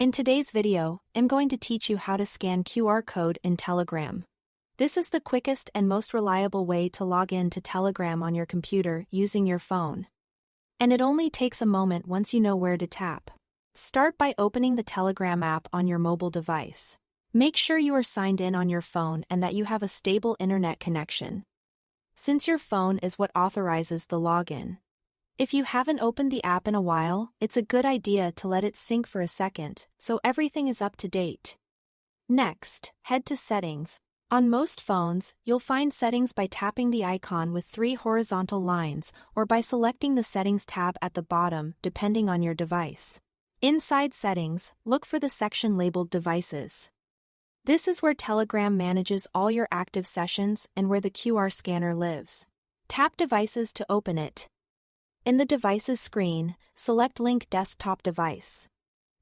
In today's video, I'm going to teach you how to scan QR code in Telegram. This is the quickest and most reliable way to log in to Telegram on your computer using your phone. And it only takes a moment once you know where to tap. Start by opening the Telegram app on your mobile device. Make sure you are signed in on your phone and that you have a stable internet connection, since your phone is what authorizes the login. If you haven't opened the app in a while, it's a good idea to let it sync for a second, so everything is up to date. Next, head to Settings. On most phones, you'll find Settings by tapping the icon with 3 horizontal lines, or by selecting the Settings tab at the bottom, depending on your device. Inside Settings, look for the section labeled Devices. This is where Telegram manages all your active sessions and where the QR scanner lives. Tap Devices to open it. In the Devices screen, select Link Desktop Device.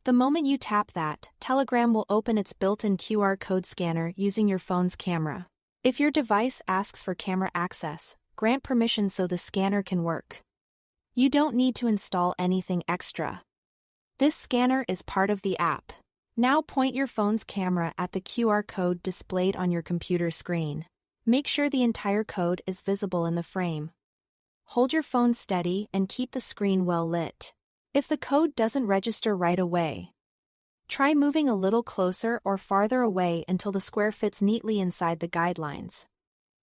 The moment you tap that, Telegram will open its built-in QR code scanner using your phone's camera. If your device asks for camera access, grant permission so the scanner can work. You don't need to install anything extra. This scanner is part of the app. Now point your phone's camera at the QR code displayed on your computer screen. Make sure the entire code is visible in the frame. Hold your phone steady and keep the screen well lit. If the code doesn't register right away, try moving a little closer or farther away until the square fits neatly inside the guidelines.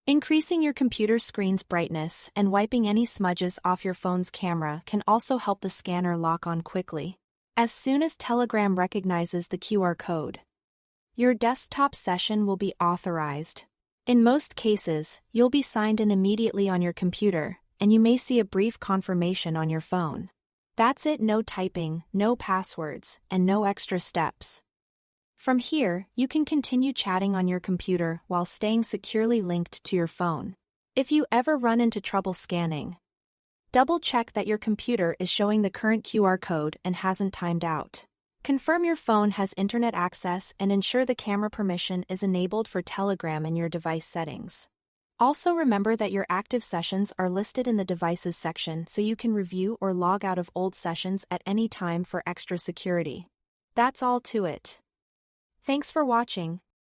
Increasing your computer screen's brightness and wiping any smudges off your phone's camera can also help the scanner lock on quickly. As soon as Telegram recognizes the QR code, your desktop session will be authorized. In most cases, you'll be signed in immediately on your computer, and you may see a brief confirmation on your phone. That's it, no typing, no passwords, and no extra steps. From here, you can continue chatting on your computer while staying securely linked to your phone. If you ever run into trouble scanning, double-check that your computer is showing the current QR code and hasn't timed out. Confirm your phone has internet access and ensure the camera permission is enabled for Telegram in your device settings. Also remember that your active sessions are listed in the Devices section so you can review or log out of old sessions at any time for extra security. That's all to it. Thanks for watching.